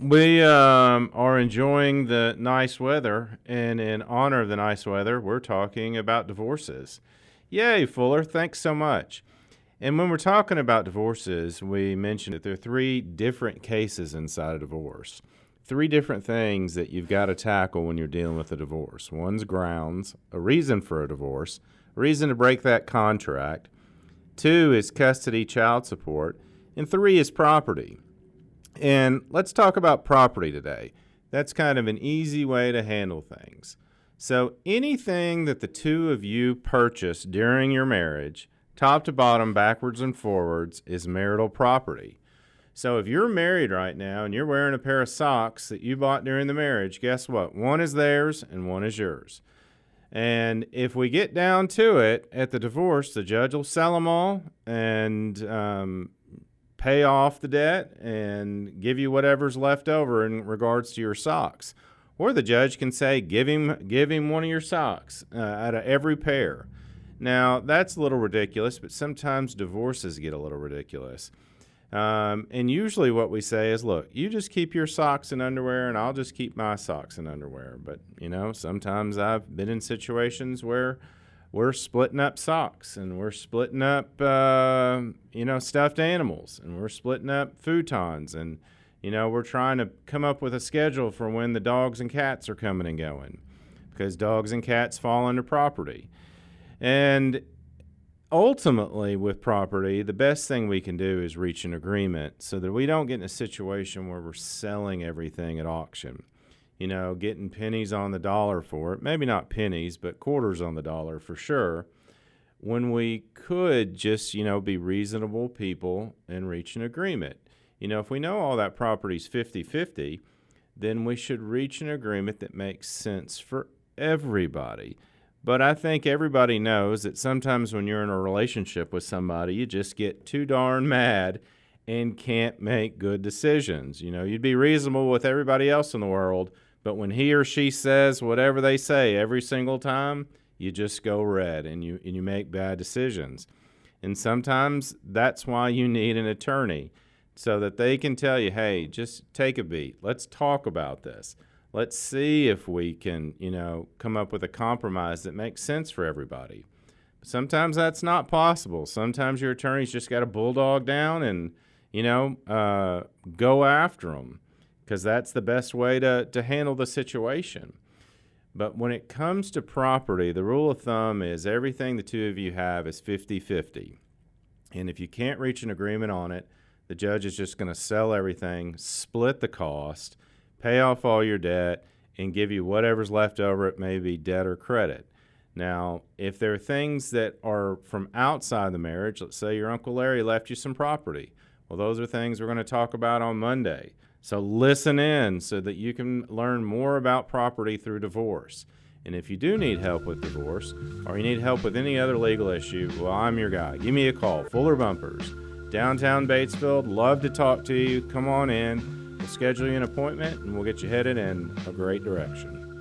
We are enjoying the nice weather, and in honor of the nice weather, we're talking about divorces. Yay, Fuller, thanks so much. And when we're talking about divorces, we mentioned that there are three different cases inside a divorce. Three different things that you've got to tackle when you're dealing with a divorce. One's grounds, a reason for a divorce, a reason to break that contract. Two is custody, child support. And three is property. And let's talk about property today. That's kind of an easy way to handle things. So anything that the two of you purchase during your marriage, top to bottom, backwards and forwards, is marital property. So if you're married right now and you're wearing a pair of socks that you bought during the marriage, guess what? One is theirs and one is yours. And if we get down to it at the divorce, the judge will sell them all and pay off the debt and give you whatever's left over in regards to your socks. Or the judge can say, give him one of your socks out of every pair. Now, that's a little ridiculous, but sometimes divorces get a little ridiculous. And usually what we say is, look, you just keep your socks and underwear and I'll just keep my socks and underwear. But, sometimes I've been in situations where we're splitting up socks and we're splitting up, stuffed animals and we're splitting up futons and, we're trying to come up with a schedule for when the dogs and cats are coming and going because dogs and cats fall under property. And ultimately with property, the best thing we can do is reach an agreement so that we don't get in a situation where we're selling everything at auction. Getting pennies on the dollar for it. Maybe not pennies, but quarters on the dollar for sure. When we could just, be reasonable people and reach an agreement. If we know all that property's 50-50, then we should reach an agreement that makes sense for everybody. But I think everybody knows that sometimes when you're in a relationship with somebody, you just get too darn mad and can't make good decisions. You'd be reasonable with everybody else in the world, but when he or she says whatever they say every single time, you just go red and you make bad decisions. And sometimes that's why you need an attorney so that they can tell you, hey, just take a beat. Let's talk about this. Let's see if we can, come up with a compromise that makes sense for everybody. Sometimes that's not possible. Sometimes your attorney's just got to bulldog down and, go after them because that's the best way to handle the situation. But when it comes to property, the rule of thumb is everything the two of you have is 50-50. And if you can't reach an agreement on it, the judge is just going to sell everything, split the cost, pay off all your debt, and give you whatever's left over. It may be debt or credit. Now, if there are things that are from outside the marriage, let's say your Uncle Larry left you some property. Well, those are things we're going to talk about on Monday. So listen in so that you can learn more about property through divorce. And if you do need help with divorce or you need help with any other legal issue, well, I'm your guy. Give me a call, Fuller Bumpers, downtown Batesville. Love to talk to you. Come on in. We'll schedule you an appointment and we'll get you headed in a great direction.